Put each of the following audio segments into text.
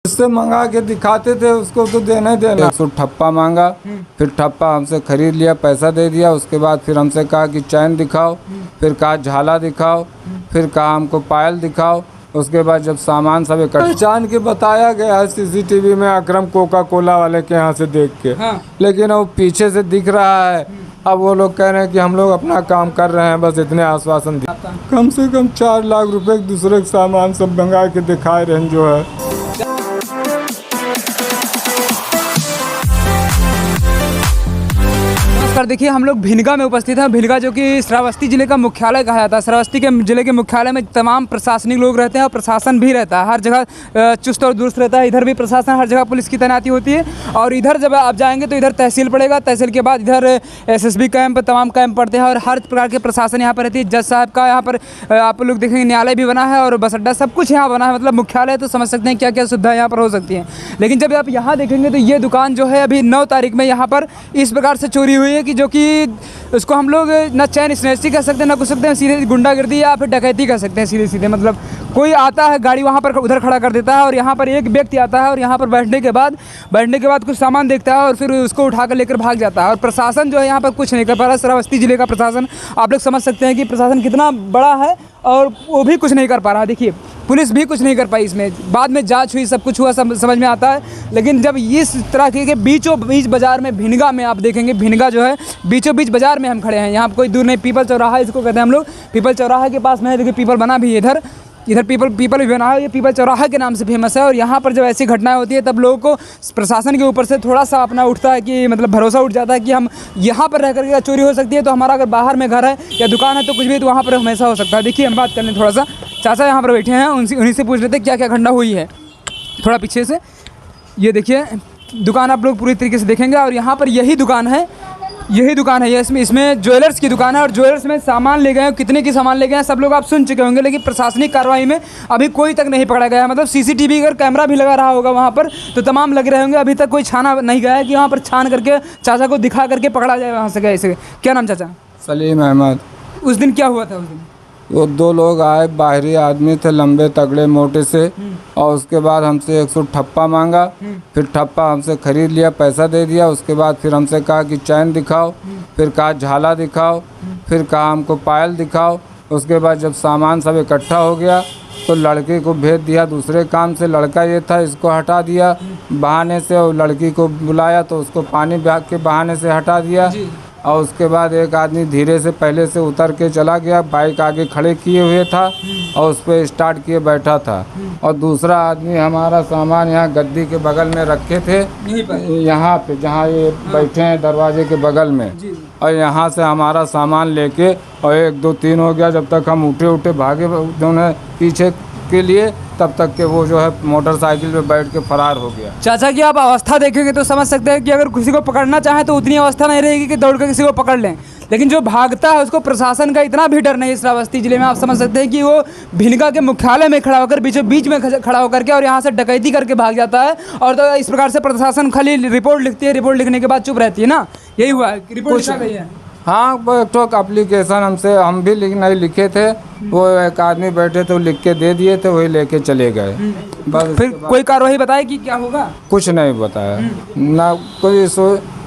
उससे मंगा के दिखाते थे, उसको तो देना ही देना। 100 ठप्पा मांगा, फिर ठप्पा हमसे खरीद लिया, पैसा दे दिया। उसके बाद फिर हमसे कहा कि चैन दिखाओ, फिर कहा झाला दिखाओ, फिर कहा हमको पायल दिखाओ। उसके बाद जब सामान सब इकट्ठा पहचान के बताया गया है सीसीटीवी में, अकरम कोका कोला वाले के यहाँ से देख के। हाँ। लेकिन वो पीछे से दिख रहा है। अब वो लोग कह रहे हैं कि हम लोग अपना काम कर रहे हैं, बस इतने आश्वासन दिए। कम से कम 4 लाख रुपए दूसरे सामान सब मंगा के दिखाए रहे हैं जो है। देखिए हम लोग भिनगा में उपस्थित हैं। भिनगा जो कि श्रावस्ती जिले का मुख्यालय कहा जाता है। श्रावस्ती के जिले के मुख्यालय में तमाम प्रशासनिक लोग रहते हैं और प्रशासन भी रहता है। हर जगह चुस्त और दुरुस्त रहता है। इधर भी प्रशासन, हर जगह पुलिस की तैनाती होती है। और इधर जब आप जाएंगे तो इधर तहसील पड़ेगा, तहसील के बाद इधर एसएसबी कैंप, तमाम कैंप पड़ते हैं और हर प्रकार के प्रशासन यहाँ पर रहती है। जज साहब का यहाँ पर आप लोग देखेंगे न्यायालय भी बना है और बस अड्डा, सब कुछ यहाँ बना है। मतलब मुख्यालय तो समझ सकते हैं क्या क्या सुविधा यहाँ पर हो सकती है। लेकिन जब आप यहाँ देखेंगे तो ये दुकान जो है अभी 9 तारीख में यहाँ पर इस प्रकार से चोरी हुई है कि जो कि उसको हम लोग ना चैन स्नैचिंग कह सकते हैं, ना कुछ सकते हैं, सीधे गुंडागर्दी या फिर डकैती कह सकते हैं। सीधे सीधे मतलब कोई आता है, गाड़ी वहाँ पर उधर खड़ा कर देता है और यहाँ पर एक व्यक्ति आता है और यहाँ पर बैठने के बाद कुछ सामान देखता है और फिर उसको उठाकर लेकर भाग जाता है। और प्रशासन जो है यहाँ पर कुछ नहीं कर पा रहा। श्रावस्ती जिले का प्रशासन आप लोग समझ सकते हैं कि प्रशासन कितना बड़ा है और वो भी कुछ नहीं कर पा रहा। देखिए पुलिस भी कुछ नहीं कर पाई इसमें। बाद में जांच हुई, सब कुछ हुआ, समझ में आता है। लेकिन जब इस तरह के बीचों बीच बाज़ार में, भिनगा में आप देखेंगे, भिनगा जो है बीचों बीच बाज़ार में हम खड़े हैं। यहाँ कोई दूर नहीं, पीपल चौराहा इसको कहते हैं हम लोग। पीपल चौराहा के पास में है, देखिए पीपल बना भी इधर पीपल भी बना है। ये पीपल चौराहा के नाम से फेमस है। और यहाँ पर जब ऐसी घटनाएं होती है तब लोगों को प्रशासन के ऊपर से थोड़ा सा अपना उठता है कि मतलब भरोसा उठ जाता है कि हम यहाँ पर रह करके चोरी हो सकती है, तो हमारा अगर बाहर में घर है या दुकान है तो कुछ भी तो वहाँ पर हमेशा हो सकता है। देखिए हम बात कर लें थोड़ा सा, चाचा यहाँ पर बैठे हैं, उन्हीं से पूछ लेते हैं क्या क्या घटना हुई है। थोड़ा पीछे से ये देखिए दुकान आप लोग पूरी तरीके से देखेंगे। और यहाँ पर यही दुकान है ये इसमें ज्वेलर्स की दुकान है। और ज्वेलर्स में सामान ले गए हैं, कितने की सामान ले गए हैं सब लोग आप सुन चुके होंगे। लेकिन प्रशासनिक कार्रवाई में अभी कोई तक नहीं पकड़ा गया है। मतलब सीसीटीवी अगर कैमरा भी लगा रहा होगा वहाँ पर तो तमाम लगे रहे होंगे, अभी तक कोई छाना नहीं गया है कि वहाँ पर छान करके चाचा को दिखा करके पकड़ा जाए वहाँ से। कैसे, क्या नाम चाचा? सलीम अहमद। उस दिन क्या हुआ था? उस दिन वो 2 लोग आए, बाहरी आदमी थे, लंबे तगड़े मोटे से, और उसके बाद हमसे 100 ठप्पा मांगा, फिर ठप्पा हमसे खरीद लिया, पैसा दे दिया। उसके बाद फिर हमसे कहा कि चैन दिखाओ, फिर कहा झाला दिखाओ, फिर कहा हमको पायल दिखाओ। उसके बाद जब सामान सब इकट्ठा हो गया तो लड़के को भेज दिया दूसरे काम से। लड़का ये था, इसको हटा दिया बहाने से, और लड़की को बुलाया तो उसको पानी के बहाने से हटा दिया। और उसके बाद एक आदमी धीरे से पहले से उतर के चला गया, बाइक आगे खड़े किए हुए था और उस पर स्टार्ट किए बैठा था। और दूसरा आदमी हमारा सामान यहाँ गद्दी के बगल में रखे थे, यहाँ पे जहाँ ये बैठे हैं दरवाजे के बगल में, और यहाँ से हमारा सामान लेके, और 1 2 3 हो गया। जब तक हम उठे भागे दोनों पीछे के लिए, तब तक के वो जो है मोटरसाइकिल पे बैठ के फरार हो गया। चाचा की आप अवस्था देखेंगे तो समझ सकते हैं कि अगर किसी को पकड़ना चाहे तो उतनी अवस्था नहीं रहेगी कि दौड़ कर किसी को पकड़ लें। लेकिन जो भागता है उसको प्रशासन का इतना भी डर नहीं है। श्रावस्ती जिले में आप समझ सकते हैं कि वो भिनगा के मुख्यालय में खड़ा होकर बीचों बीच में खड़ा होकर के और यहाँ से डकैती करके भाग जाता है। और तो इस प्रकार से प्रशासन खाली रिपोर्ट लिखती है, रिपोर्ट लिखने के बाद चुप रहती है ना। यही हुआ है, रिपोर्ट लिखा गई है। हाँ, वो एक तो एप्लीकेशन हम भी नहीं लिखे थे, वो एक आदमी बैठे थे, वो लिख के दे दिए थे, वही लेके चले गए। बस फिर कोई कार्रवाई बताया कि क्या होगा? कुछ नहीं बताया ना कोई।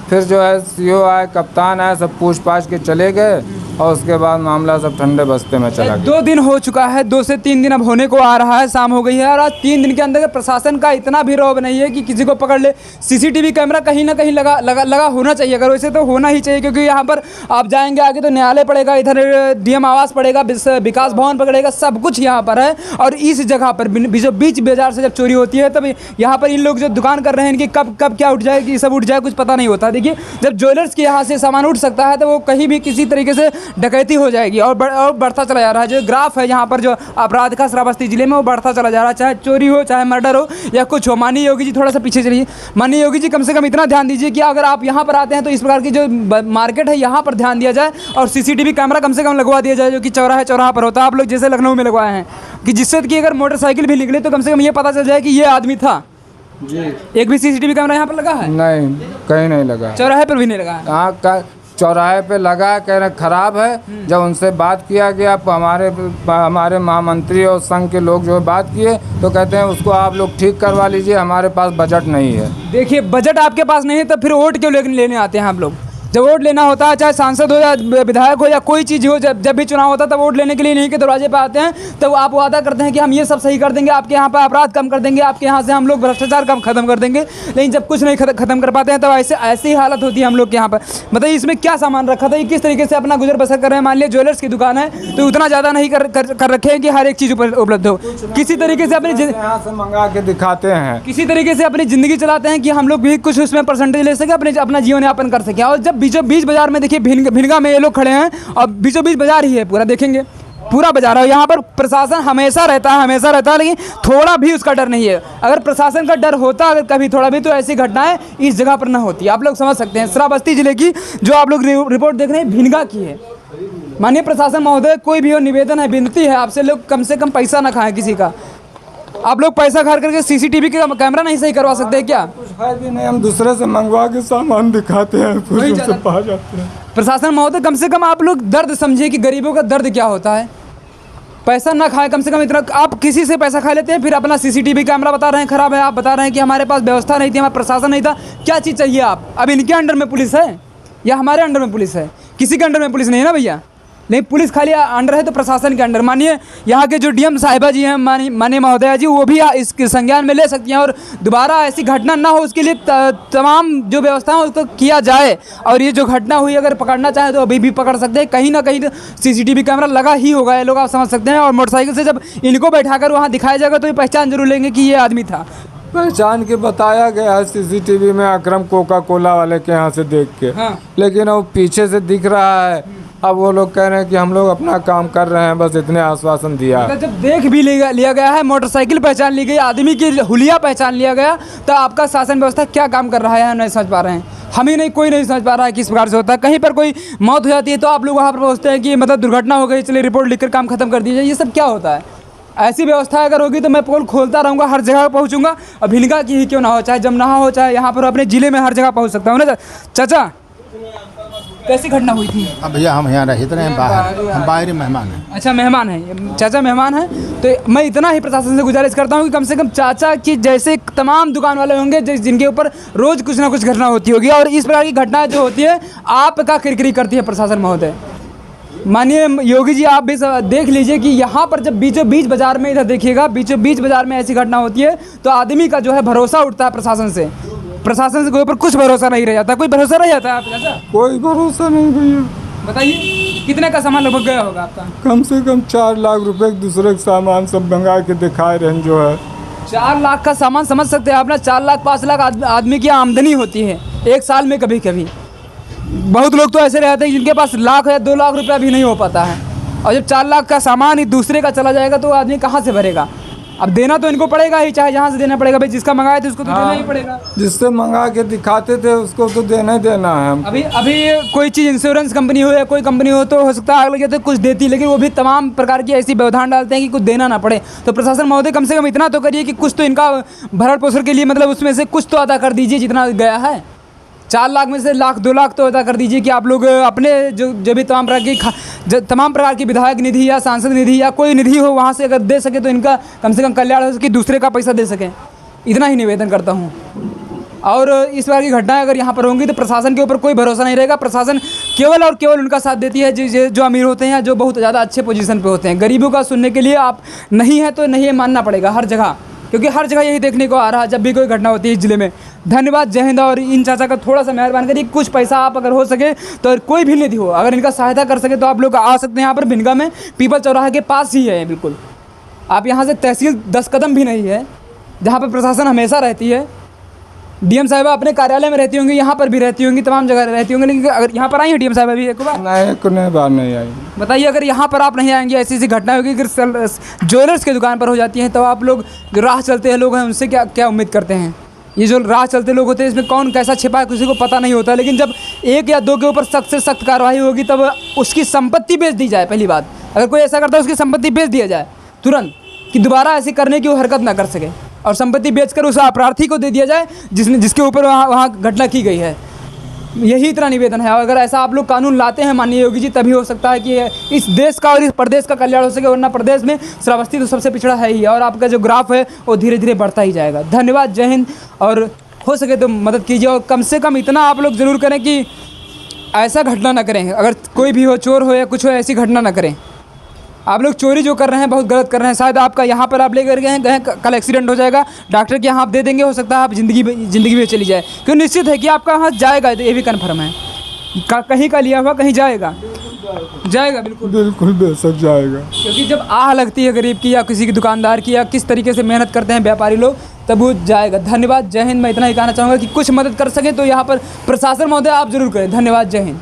फिर जो है सीओ आए, कप्तान आए, सब पूछ पाछ के चले गए और उसके बाद मामला सब ठंडे बस्ते में चला गया। 2 दिन हो चुका है, 2 से 3 दिन अब होने को आ रहा है, शाम हो गई है। और आज 3 दिन के अंदर प्रशासन का इतना भी रौब नहीं है कि किसी को पकड़ ले। सीसीटीवी कैमरा कहीं ना कहीं लगा होना चाहिए। अगर वैसे तो होना ही चाहिए, क्योंकि यहाँ पर आप जाएंगे आगे तो न्यायालय पड़ेगा, इधर डीएम आवास पड़ेगा, विकास भवन पकड़ेगा, सब कुछ यहाँ पर है। और इस जगह पर बीच बाजार से जब चोरी होती है तब यहाँ पर इन लोग जो दुकान कर रहे हैं इनकी कब क्या उठ जाए, कि सब उठ जाए, कुछ पता नहीं होता। देखिए जब ज्वेलर्स के यहाँ से सामान उठ सकता है तो वो कहीं भी किसी तरीके से डकैती हो जाएगी। और बढ़ता चला जा रहा है। जो ग्राफ है यहाँ पर जो अपराध का श्रावस्ती जिले में, वो बढ़ता चला जा रहा है। चाहे चोरी हो, चाहे मर्डर हो या कुछ हो। माननीय योगी जी थोड़ा सा पीछे चलिए। माननीय योगी जी कम से कम इतना ध्यान दीजिए कि अगर आप यहाँ पर आते हैं तो इस प्रकार की जो मार्केट है यहाँ पर ध्यान दिया जाए और सीसीटीवी कैमरा कम से कम लगवा दिया जाए, जो कि चौराहा पर होता है। आप लोग जैसे लखनऊ में लगवाए हैं, कि जिससे कि अगर मोटरसाइकिल भी निकले तो कम से कम ये पता चल जाए कि ये आदमी था जी। एक भी सीसीटीवी कैमरा यहाँ पर लगा है? नहीं, कहीं नहीं लगा। चौराहे पर भी नहीं लगा है? हाँ, चौराहे पे लगा, कह रहे खराब है। जब उनसे बात किया गया, हमारे महामंत्री और संघ के लोग जो बात किए तो कहते हैं उसको आप लोग ठीक करवा लीजिए, हमारे पास बजट नहीं है। देखिए, बजट आपके पास नहीं है तो फिर वोट क्यों लेने आते हैं आप लोग? जब वोट लेना होता है, चाहे सांसद हो या विधायक हो या कोई चीज़ हो, जब भी चुनाव होता है तब वोट लेने के लिए नहीं के दरवाजे पे आते हैं, तब आप वादा करते हैं कि हम ये सब सही कर देंगे, आपके यहाँ पर अपराध कम कर देंगे, आपके यहाँ से हम लोग भ्रष्टाचार कम खत्म कर देंगे। लेकिन जब कुछ नहीं खत्म कर पाते हैं तब ऐसी ही हालत होती है हम लोग के यहाँ पर। बताइए, इसमें क्या सामान रखा था, किस तरीके से अपना गुजर बसर कर रहे हैं? मान लिया ज्वेलर्स की दुकान है तो उतना ज़्यादा नहीं कर रखे हैं कि हर एक चीज़ उपलब्ध हो। किसी तरीके से अपनी यहाँ से मंगा के दिखाते हैं, किसी तरीके से अपनी ज़िंदगी चलाते हैं कि हम लोग भी कुछ उसमें परसेंटेज ले सके, अपना जीवन यापन कर सकें। और जब बीचों बीच बाजार में देखिए, भिनगा में ये लोग खड़े हैं और बीचों बीच बाजार ही है, पूरा देखेंगे पूरा बाजार है। यहाँ पर प्रशासन हमेशा रहता है, लेकिन थोड़ा भी उसका डर नहीं है। अगर प्रशासन का डर होता अगर कभी थोड़ा भी, तो ऐसी घटनाएं इस जगह पर ना होती। आप लोग समझ सकते हैं, श्रावस्ती जिले की जो आप लोग रिपोर्ट देख रहे हैं भिनगा की है। माननीय प्रशासन महोदय, कोई भी हो, निवेदन है, विनती है आपसे, लोग कम से कम पैसा ना खाएं किसी का। आप लोग पैसा खा करके सीसीटीवी का कैमरा नहीं सही करवा सकते क्या? कुछ है भी नहीं, हम दूसरे से मंगवा के सामान दिखाते हैं, पुलिस से पा जाते हैं। प्रशासन महोदय, कम से कम आप लोग दर्द समझिए कि गरीबों का दर्द क्या होता है। पैसा ना खाए, कम से कम इतना। आप किसी से पैसा खा लेते हैं, फिर अपना सीसीटीवी कैमरा बता रहे हैं खराब है, आप बता रहे हैं कि हमारे पास व्यवस्था नहीं थी, हमारा प्रशासन नहीं था। क्या चीज़ चाहिए आप? अब इनके अंडर में पुलिस है या हमारे अंडर में पुलिस है? किसी के अंडर में पुलिस नहीं है ना भैया। नहीं, पुलिस खाली अंडर है तो प्रशासन के अंडर। मानिए यहाँ के जो डीएम साहिबा जी हैं, माननीय महोदया जी, वो भी इसके संज्ञान में ले सकती हैं और दोबारा ऐसी घटना ना हो उसके लिए तमाम जो व्यवस्था है उसको किया जाए। और ये जो घटना हुई, अगर पकड़ना चाहे तो अभी भी पकड़ सकते हैं, कहीं ना कहीं तो सीसीटीवी कैमरा लगा ही होगा, ये लोग आप समझ सकते हैं। और मोटरसाइकिल से जब इनको बैठाकर वहाँ दिखाया जाएगा तो ये पहचान जरूर लेंगे कि ये आदमी था। पहचान के बताया गया है सीसीटीवी में, अकरम कोका कोला वाले के यहाँ से देख के। हाँ। लेकिन वो पीछे से दिख रहा है। अब वो लोग कह रहे हैं कि हम लोग अपना काम कर रहे हैं, बस इतने आश्वासन दिया है। जब देख भी लिया गया है, मोटरसाइकिल पहचान ली गई, आदमी की हुलिया पहचान लिया गया, तो आपका शासन व्यवस्था क्या काम कर रहा है नहीं समझ पा रहे हैं। हम ही नहीं, कोई नहीं समझ पा रहा है किस प्रकार से होता है। कहीं पर कोई मौत हो जाती है तो आप लोग वहाँ पर पहुँचते हैं कि मतलब दुर्घटना हो गई, चलिए रिपोर्ट लिखकर काम खत्म कर दीजिए। ये सब क्या होता है? ऐसी व्यवस्था अगर होगी तो मैं पोल खोलता रहूँगा, हर जगह पहुँचूँगा। और भिनगा की ही क्यों ना हो, चाहे जमनाहा हो, चाहे यहाँ पर अपने ज़िले में हर जगह पहुँच सकता हूँ ना। चाचा, कैसी घटना हुई थी? अब भैया हम यहाँ रहते हैं बाहर, हम बाहरी मेहमान हैं। अच्छा, मेहमान हैं चाचा, मेहमान हैं। तो मैं इतना ही प्रशासन से गुजारिश करता हूँ कि कम से कम चाचा की जैसे तमाम दुकान वाले होंगे जिनके ऊपर रोज़ कुछ ना कुछ घटना होती होगी, और इस प्रकार की घटना जो होती है आपका किरकिरी करती है प्रशासन महोदय। माननीय योगी जी, आप भी देख लीजिए कि यहाँ पर जब बीचों बीच बाजार में, इधर देखिएगा, बीचों बीच बाजार में ऐसी घटना होती है तो आदमी का जो है भरोसा उठता है प्रशासन से। प्रशासन से कोई ऊपर कुछ भरोसा नहीं रह जाता। कोई भरोसा रह जाता है आप चाचा? कोई भरोसा नहीं भैया। बताइए, कितने का सामान लगभग गया होगा आपका? कम से कम 4 लाख रुपए दूसरे के सामान सब मंगा के दिखाए रहे हैं जो है। 4 लाख का सामान समझ सकते हैं आप ना? 4 लाख 5 लाख आदमी की आमदनी होती है एक साल में। कभी कभी बहुत लोग तो ऐसे रहते हैं जिनके पास लाख या 2 लाख रुपया भी नहीं हो पाता है, और जब 4 लाख का सामान ही दूसरे का चला जाएगा तो आदमी कहाँ से भरेगा? अब देना तो इनको पड़ेगा ही, चाहे जहाँ से देना पड़ेगा। भाई जिसका मंगाए थे उसको तो देना ही पड़ेगा। जिससे मंगा के दिखाते थे उसको तो देना ही देना है। अभी कोई चीज़ इंश्योरेंस कंपनी हो या कोई कंपनी हो तो हो सकता है आग लग जाते कुछ देती, लेकिन वो भी तमाम प्रकार की ऐसी व्यवधान डालते हैं कि कुछ देना ना पड़े। तो प्रशासन महोदय, कम से कम इतना तो करिए कि कुछ तो इनका भरण पोषण के लिए, मतलब उसमें से कुछ तो अदा कर दीजिए जितना गया है। 4 लाख में से लाख 2 लाख तो अदा कर दीजिए कि आप लोग अपने जो भी तमाम प्रकार की विधायक निधि या सांसद निधि या कोई निधि हो वहाँ से अगर दे सके तो इनका कम से कम कल्याण हो सके, दूसरे का पैसा दे सकें। इतना ही निवेदन करता हूँ। और इस प्रकार की घटनाएं अगर यहाँ पर होंगी तो प्रशासन के ऊपर कोई भरोसा नहीं रहेगा। प्रशासन केवल और केवल उनका साथ देती है जो अमीर होते हैं, जो बहुत ज़्यादा अच्छे पोजीशन पे होते हैं। गरीबों का सुनने के लिए आप नहीं है तो नहीं मानना पड़ेगा हर जगह, क्योंकि हर जगह यही देखने को आ रहा है जब भी कोई घटना होती है इस ज़िले में। धन्यवाद, जय हिंद। और इन चाचा का थोड़ा सा मेहरबान करिए, कुछ पैसा आप अगर हो सके तो कोई भी निधि हो, अगर इनका सहायता कर सके तो आप लोग आ सकते हैं। यहाँ पर भिनगा में पीपल चौराहे के पास ही है बिल्कुल। आप यहाँ से तहसील 10 कदम भी नहीं है, जहाँ पर प्रशासन हमेशा रहती है। डीएम साहिबा अपने कार्यालय में रहती होंगी, यहाँ पर भी रहती होंगी, तमाम जगह रहती होंगी, लेकिन अगर यहाँ पर आई है डीएम साहिबा भी एक बार? नहीं, कोई बार नहीं आई। बताइए, अगर यहाँ पर आप नहीं आएंगे, ऐसी घटना होगी, अगर ज्वेलर्स की दुकान पर हो जाती है तो आप लोग जो राह चलते हैं लोग हैं उनसे क्या उम्मीद करते हैं? ये जो राह चलते लोग होते हैं इसमें कौन कैसा छिपा है किसी को पता नहीं होता, लेकिन जब 1 या 2 के ऊपर सख्त से सख्त कार्रवाई होगी तब उसकी संपत्ति बेच दी जाए। पहली बात, अगर कोई ऐसा करता है उसकी संपत्ति बेच दिया जाए तुरंत, कि दोबारा ऐसी करने की वो हरकत ना कर सके, और संपत्ति बेचकर उस अपराधी को दे दिया जाए जिसके ऊपर वहाँ घटना की गई है। यही इतना निवेदन है। और अगर ऐसा आप लोग कानून लाते हैं माननीय योगी जी, तभी हो सकता है कि इस देश का और इस प्रदेश का कल्याण हो सके, वरना प्रदेश में श्रावस्ती तो सबसे पिछड़ा है ही, और आपका जो ग्राफ है वो धीरे धीरे बढ़ता ही जाएगा। धन्यवाद, जय हिंद। और हो सके तो मदद कीजिए, और कम से कम इतना आप लोग ज़रूर करें कि ऐसा घटना ना करें। अगर कोई भी हो, चोर हो या कुछ हो, ऐसी घटना ना करें। आप लोग चोरी जो कर रहे हैं बहुत गलत कर रहे हैं। शायद आपका यहाँ पर आप लेकर गए, कल एक्सीडेंट हो जाएगा, डॉक्टर के यहाँ आप दे देंगे, हो सकता है आप ज़िंदगी में चली जाए, क्यों निश्चित है कि आपका हाथ जाएगा, तो ये भी कन्फर्म है। कहीं का लिया हुआ कहीं जाएगा, जाएगा बिल्कुल बिल्कुल बेशक जाएगा। क्योंकि जब आह लगती है गरीब की या किसी की दुकानदार की, या किस तरीके से मेहनत करते हैं व्यापारी लोग, तब वो जाएगा। धन्यवाद, जय हिंद। मैं इतना ही कहना चाहूँगा कि कुछ मदद कर सकें तो यहाँ पर प्रशासन महोदय आप जरूर करें। धन्यवाद, जय हिंद।